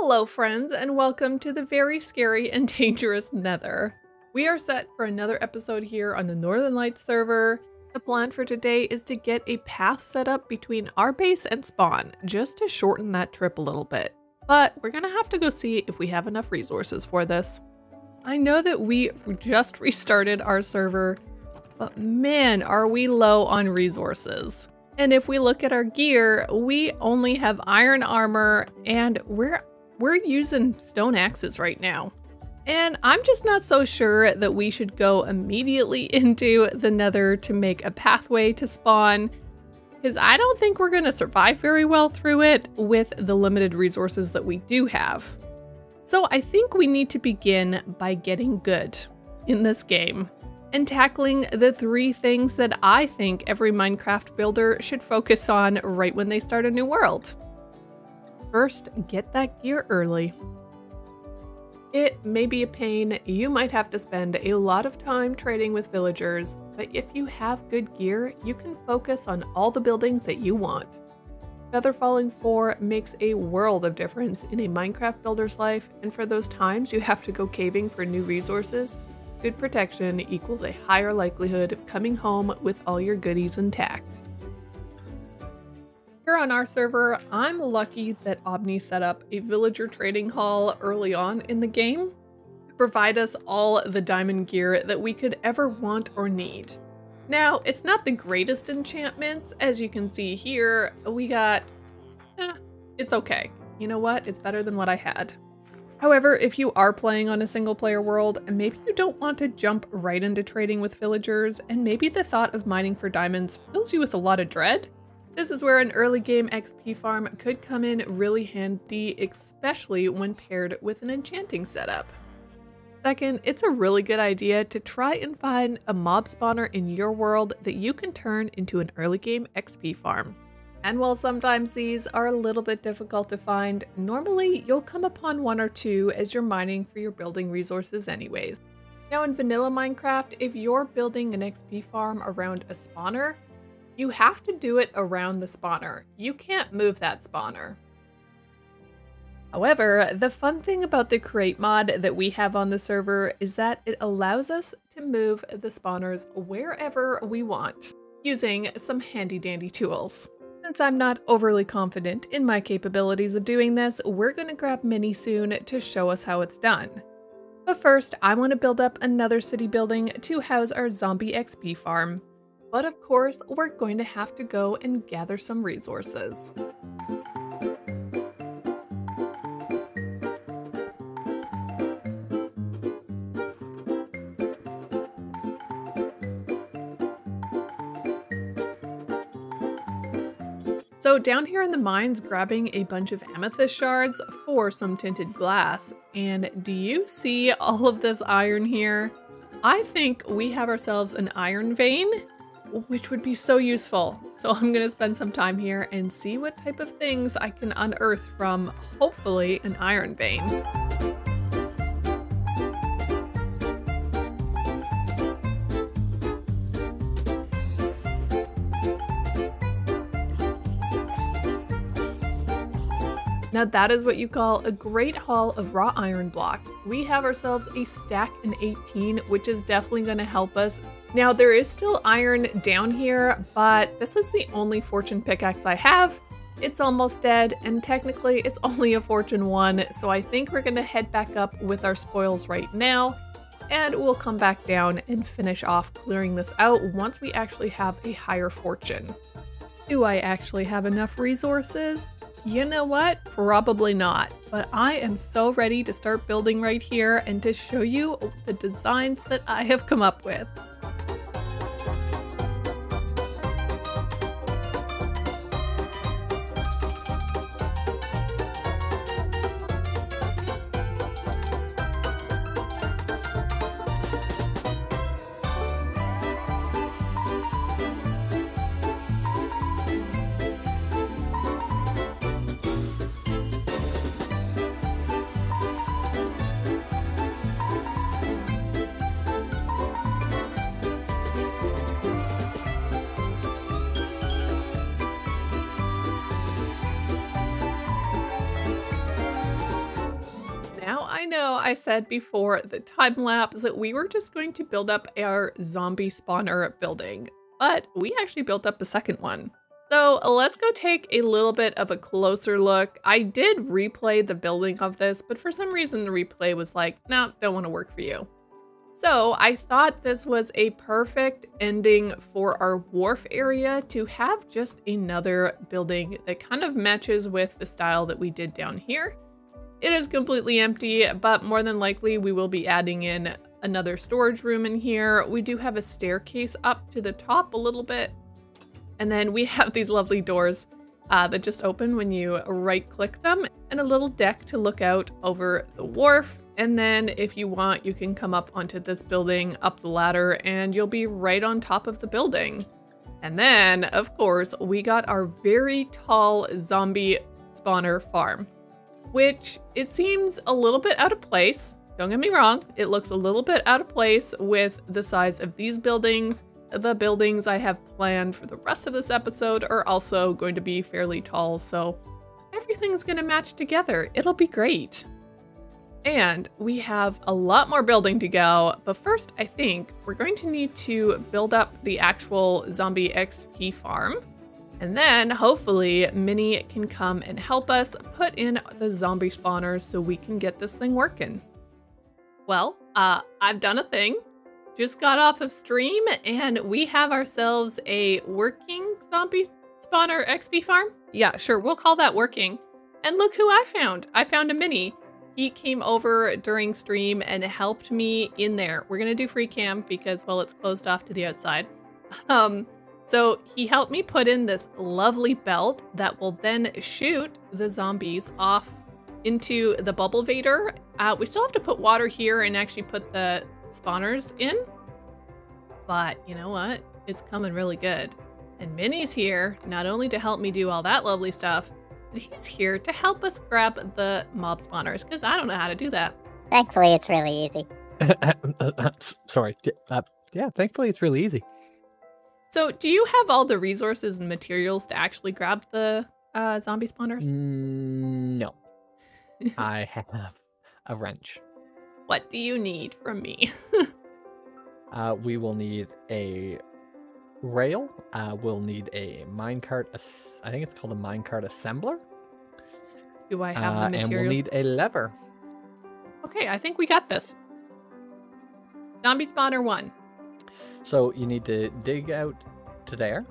Hello friends, and welcome to the very scary and dangerous Nether. We are set for another episode here on the Northern Lights server. The plan for today is to get a path set up between our base and spawn, just to shorten that trip a little bit. But we're gonna have to go see if we have enough resources for this. I know that we just restarted our server, but man, are we low on resources. And if we look at our gear, we only have iron armor and we're using stone axes right now. And I'm just not so sure that we should go immediately into the Nether to make a pathway to spawn, because I don't think we're going to survive very well through it with the limited resources that we do have. So I think we need to begin by getting good in this game and tackling the 3 things that I think every Minecraft builder should focus on right when they start a new world. First, get that gear early. It may be a pain, you might have to spend a lot of time trading with villagers, but if you have good gear, you can focus on all the building that you want. Feather falling 4 makes a world of difference in a Minecraft builder's life, and for those times you have to go caving for new resources, good protection equals a higher likelihood of coming home with all your goodies intact. Here on our server, I'm lucky that Omni set up a villager trading hall early on in the game to provide us all the diamond gear that we could ever want or need. Now, it's not the greatest enchantments, as you can see here. We got, it's okay. You know what? It's better than what I had. However, if you are playing on a single player world, and maybe you don't want to jump right into trading with villagers, and maybe the thought of mining for diamonds fills you with a lot of dread, this is where an early game XP farm could come in really handy, especially when paired with an enchanting setup. Second, it's a really good idea to try and find a mob spawner in your world that you can turn into an early game XP farm. And while sometimes these are a little bit difficult to find, normally you'll come upon 1 or 2 as you're mining for your building resources anyways. Now in vanilla Minecraft, if you're building an XP farm around a spawner, you have to do it around the spawner. You can't move that spawner. However, the fun thing about the create mod that we have on the server is that it allows us to move the spawners wherever we want, using some handy dandy tools. Since I'm not overly confident in my capabilities of doing this, we're gonna grab Mini soon to show us how it's done. But first, I want to build up another city building to house our zombie XP farm. But of course, we're going to have to go and gather some resources. So down here in the mines, grabbing a bunch of amethyst shards for some tinted glass. And do you see all of this iron here? I think we have ourselves an iron vein, which would be so useful. So I'm gonna spend some time here and see what type of things I can unearth from, hopefully, an iron vein. Now that is what you call a great haul of raw iron blocks. We have ourselves a stack in 18, which is definitely going to help us. Now there is still iron down here, but this is the only fortune pickaxe I have. It's almost dead, and technically it's only a fortune 1, so I think we're going to head back up with our spoils right now, and we'll come back down and finish off clearing this out once we actually have a higher fortune. Do I actually have enough resources? You know what? Probably not, but I am so ready to start building right here and to show you the designs that I have come up with. I said before the time lapse that we were just going to build up our zombie spawner building, but we actually built up the second one. So let's go take a little bit of a closer look. I did replay the building of this, but for some reason the replay was like, no, don't want to work for you. So I thought this was a perfect ending for our wharf area to have just another building that kind of matches with the style that we did down here. It is completely empty, but more than likely we will be adding in another storage room in here. We do have a staircase up to the top a little bit. And then we have these lovely doors that just open when you right click them, and a little deck to look out over the wharf. And then if you want, you can come up onto this building, up the ladder, and you'll be right on top of the building. And then, of course, we got our very tall zombie spawner farm, which it seems a little bit out of place. Don't get me wrong, it looks a little bit out of place with the size of these buildings. The buildings I have planned for the rest of this episode are also going to be fairly tall, so everything's going to match together. It'll be great. And we have a lot more building to go, but first I think we're going to need to build up the actual zombie XP farm. And then hopefully Minnie can come and help us put in the zombie spawners so we can get this thing working. Well, I've done a thing. Just got off of stream and we have ourselves a working zombie spawner XP farm. Yeah, sure, we'll call that working. And look who I found. I found a Minnie. He came over during stream and helped me in there. We're gonna do free cam because, well, it's closed off to the outside. So he helped me put in this lovely belt that will then shoot the zombies off into the bubble vader. We still have to put water here and actually put the spawners in, but you know what? It's coming really good. And Minnie's here not only to help me do all that lovely stuff, but he's here to help us grab the mob spawners because I don't know how to do that. Thankfully, it's really easy. Sorry. Yeah, thankfully it's really easy. So do you have all the resources and materials to actually grab the zombie spawners? No. I have a wrench. What do you need from me? We will need a rail. We'll need a minecart. I think it's called a minecart assembler. Do I have the materials? And we'll need a lever. Okay, I think we got this. Zombie spawner 1. So you need to dig out to there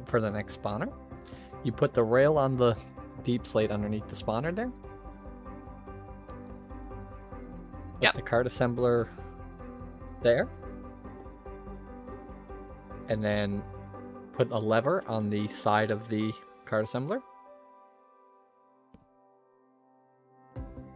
for the next spawner. You put the rail on the deep slate underneath the spawner there. Put the cart assembler there. And then put a lever on the side of the cart assembler.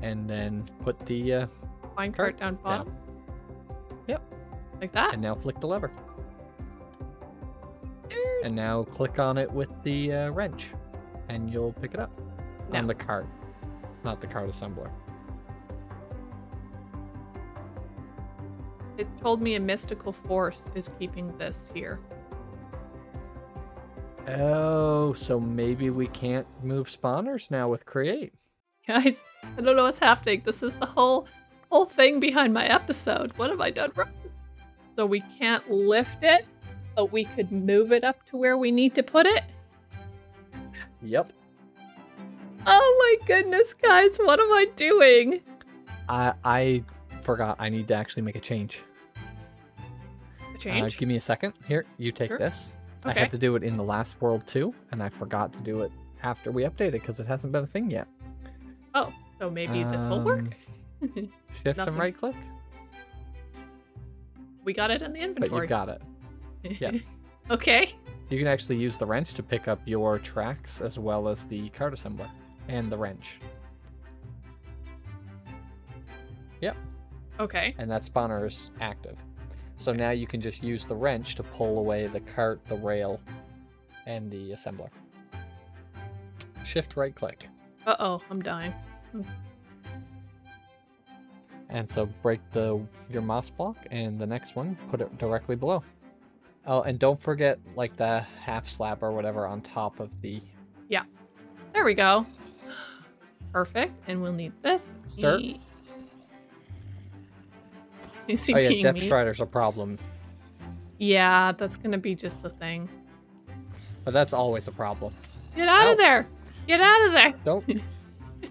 And then put the minecart down bottom. Yep. Like that? And now flick the lever. And now click on it with the wrench. And you'll pick it up. No. On the cart. Not the cart assembler. It told me a mystical force is keeping this here. Oh, so maybe we can't move spawners now with create. Guys, I don't know what's happening. This is the whole thing behind my episode. What have I done wrong? So we can't lift it, but we could move it up to where we need to put it? Yep. Oh my goodness, guys, what am I doing? I forgot I need to actually make a change. A change? Give me a second. Here, you take this. Okay. I had to do it in the last world too, and I forgot to do it after we updated because it hasn't been a thing yet. Oh, so maybe this will work. Shift and right click. We got it in the inventory. But you got it. Yeah. Okay. You can actually use the wrench to pick up your tracks as well as the cart assembler and the wrench. Yep. Okay. And that spawner is active. So now you can just use the wrench to pull away the cart, the rail, and the assembler. Shift right click. Uh-oh, I'm dying. And so break your moss block, and the next one, put it directly below. Oh, and don't forget like the half slab or whatever on top of the... Yeah. There we go. Perfect. And we'll need this. Start. Is he Oh yeah, being Depth mean? Strider's a problem. Yeah, that's gonna be just the thing. But that's always a problem. Get out Ow. of there! Get out of there! Don't.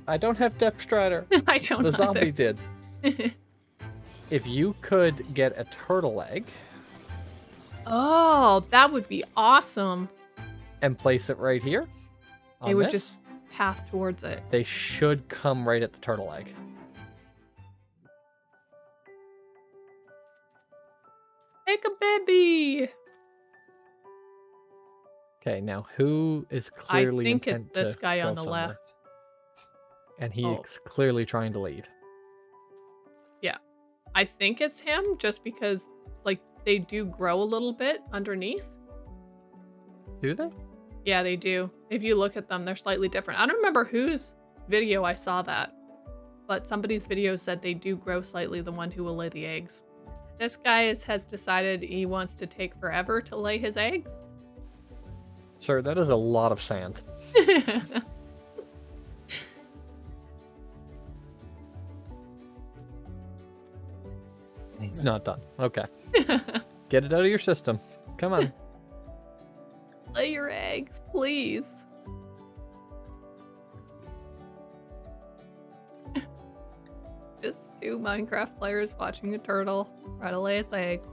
I don't have Depth Strider. I don't The zombie either. did. If you could get a turtle egg Oh, that would be awesome. and place it right here, They on would this, just path towards it. they should come right at the turtle egg. Take a baby! Okay, now who is clearly I think it's intent this to guy on go the somewhere? left. And he's Oh. clearly trying to leave. Yeah. I think it's him just because, like, they do grow a little bit underneath. Do they? Yeah, they do. If you look at them, they're slightly different. I don't remember whose video I saw that, but somebody's video said they do grow slightly, the one who will lay the eggs. This guy has decided he wants to take forever to lay his eggs. Sir, that is a lot of sand. He's not done. Okay. Get it out of your system. Come on. Lay your eggs, please. Just two Minecraft players watching a turtle try to lay its eggs.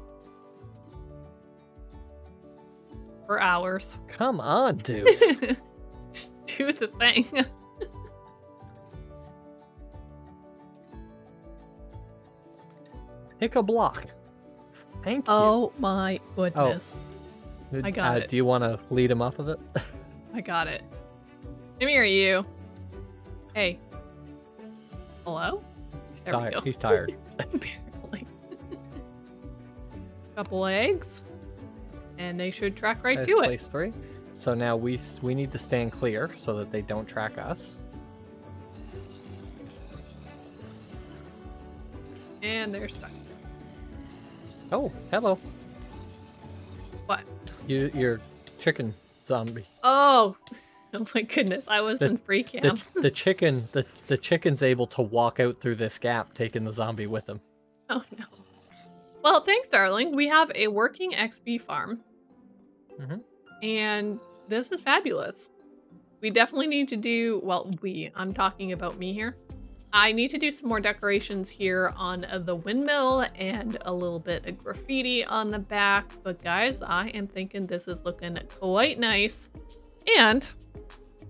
For hours. Come on, dude. Just do the thing. Pick a block. Thank you. Oh my goodness. I got it. Do you want to lead him off of it? I got it. Come here, you. Hey. Hello? He's There we tired. go. He's tired. Apparently. Couple eggs. And they should track right That's to it. place 3. So now we need to stand clear so that they don't track us. And they're stuck. Oh, hello. What? You're chicken zombie. Oh! Oh my goodness, I was in free cam. The chicken's able to walk out through this gap, taking the zombie with him. Oh no. Well, thanks, darling. We have a working XP farm. Mhm. And this is fabulous. We definitely need to do, well, I'm talking about me here. I need to do some more decorations here on the windmill and a little bit of graffiti on the back. But guys, I am thinking this is looking quite nice. And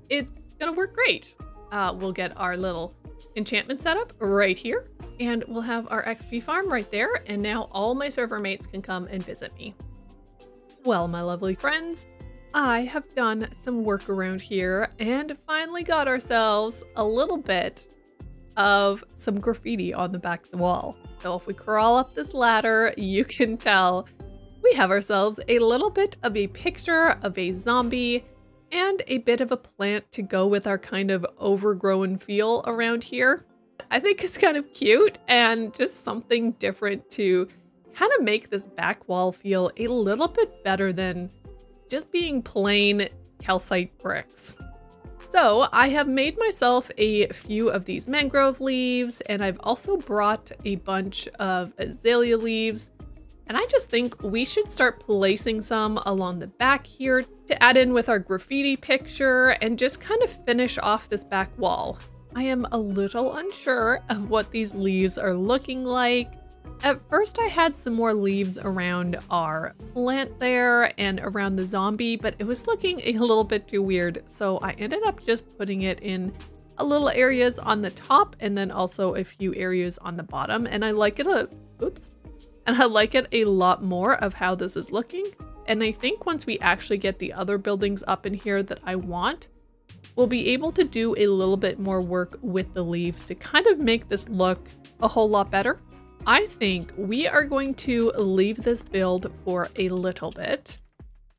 it's gonna work great. We'll get our little enchantment setup right here. And we'll have our XP farm right there. And now all my server mates can come and visit me. Well, my lovely friends, I have done some work around here and finally got ourselves a little bit of some graffiti on the back of the wall. So if we crawl up this ladder, you can tell we have ourselves a little bit of a picture of a zombie and a bit of a plant to go with our kind of overgrown feel around here. I think it's kind of cute and just something different to kind of make this back wall feel a little bit better than just being plain calcite bricks. So I have made myself a few of these mangrove leaves, and I've also brought a bunch of azalea leaves. And I just think we should start placing some along the back here to add in with our graffiti picture and just kind of finish off this back wall. I am a little unsure of what these leaves are looking like. At first I had some more leaves around our plant there and around the zombie, but it was looking a little bit too weird. So I ended up just putting it in a little areas on the top and then also a few areas on the bottom. And I like it I like it a lot more of how this is looking. And I think once we actually get the other buildings up in here that I want, we'll be able to do a little bit more work with the leaves to kind of make this look a whole lot better. I think we are going to leave this build for a little bit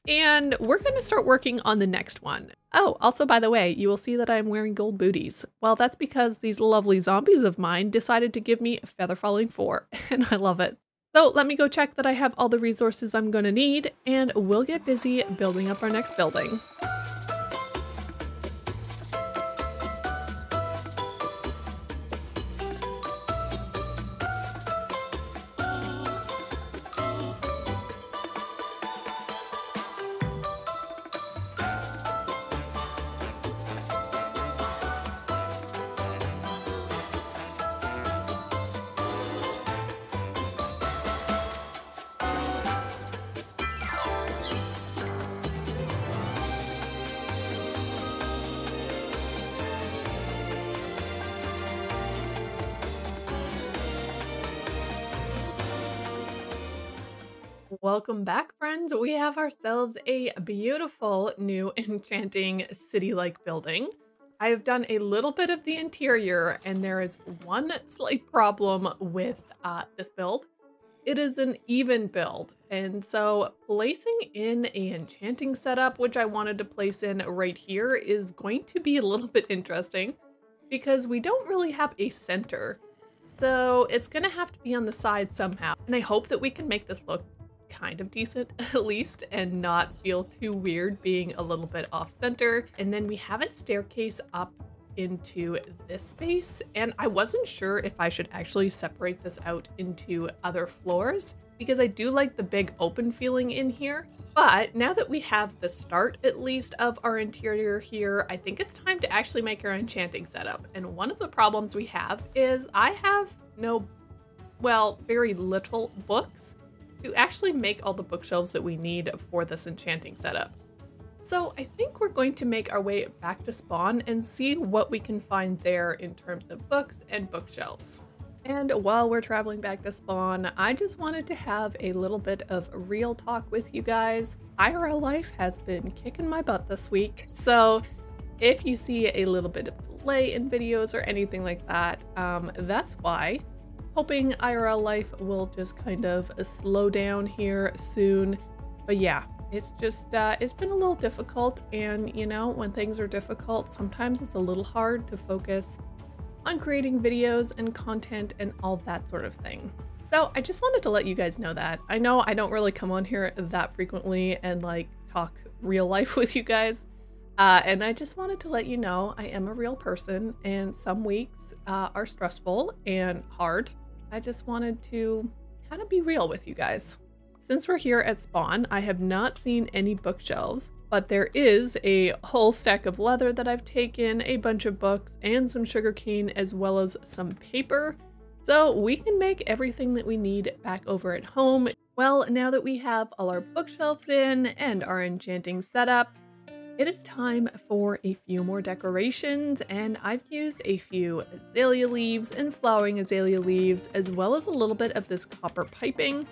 and we're going to start working on the next one. Oh, also, by the way, you will see that I'm wearing gold booties. Well, that's because these lovely zombies of mine decided to give me Feather Falling 4 and I love it. So let me go check that I have all the resources I'm going to need and we'll get busy building up our next building. Welcome back, friends. We have ourselves a beautiful new enchanting city-like building. I have done a little bit of the interior, and there is one slight problem with this build. It is an even build, and so placing in an enchanting setup, which I wanted to place in right here, is going to be a little bit interesting because we don't really have a center. So it's gonna have to be on the side somehow, and I hope that we can make this look kind of decent at least and not feel too weird being a little bit off center. And then we have a staircase up into this space, and I wasn't sure if I should actually separate this out into other floors because I do like the big open feeling in here. But now that we have the start at least of our interior here, I think it's time to actually make our enchanting setup. And one of the problems we have is I have very little books to actually make all the bookshelves that we need for this enchanting setup. So I think we're going to make our way back to spawn and see what we can find there in terms of books and bookshelves. And while we're traveling back to spawn, I just wanted to have a little bit of real talk with you guys. IRL life has been kicking my butt this week, so if you see a little bit of delay in videos or anything like that, that's why. Hoping IRL life will just kind of slow down here soon. But yeah, it's just, it's been a little difficult, and you know, when things are difficult, sometimes it's a little hard to focus on creating videos and content and all that sort of thing. So I just wanted to let you guys know that. I know I don't really come on here that frequently and like talk real life with you guys. And I just wanted to let you know I am a real person, and some weeks are stressful and hard. I just wanted to kind of be real with you guys. Since we're here at spawn, I have not seen any bookshelves, but there is a whole stack of leather that I've taken, a bunch of books, and some sugarcane, as well as some paper. So we can make everything that we need back over at home. Well, now that we have all our bookshelves in and our enchanting setup, it is time for a few more decorations, and I've used a few azalea leaves and flowering azalea leaves, as well as a little bit of this copper piping.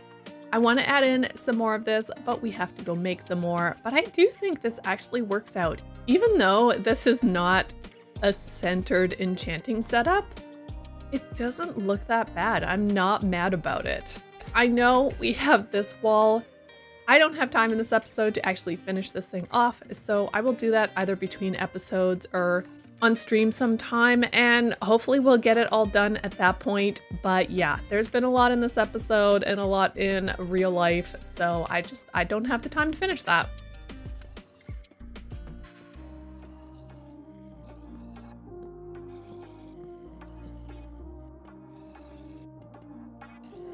I want to add in some more of this, but we have to go make some more. But I do think this actually works out. Even though this is not a centered enchanting setup, it doesn't look that bad. I'm not mad about it. I know we have this wall. I don't have time in this episode to actually finish this thing off, so I will do that either between episodes or on stream sometime, and hopefully we'll get it all done at that point. But yeah, there's been a lot in this episode and a lot in real life, so I don't have the time to finish that.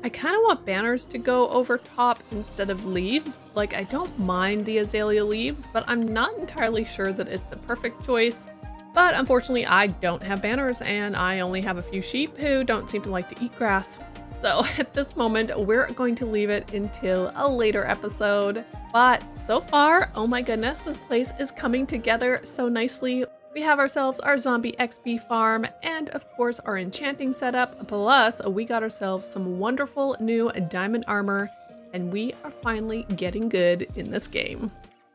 I kind of want banners to go over top instead of leaves. Like, I don't mind the azalea leaves, but I'm not entirely sure that it's the perfect choice. But unfortunately, I don't have banners, and I only have a few sheep who don't seem to like to eat grass. So at this moment, we're going to leave it until a later episode. But so far, oh my goodness, this place is coming together so nicely. We have ourselves our zombie XP farm, and of course our enchanting setup, plus we got ourselves some wonderful new diamond armor, and we are finally getting good in this game.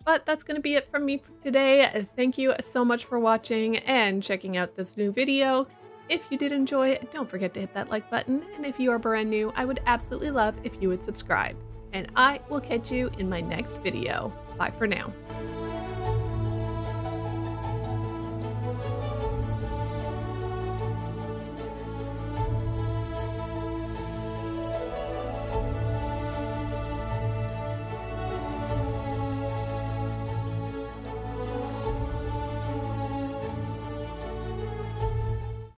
But that's going to be it from me for today. Thank you so much for watching and checking out this new video. If you did enjoy it, don't forget to hit that like button, and if you are brand new, I would absolutely love if you would subscribe. And I will catch you in my next video. Bye for now.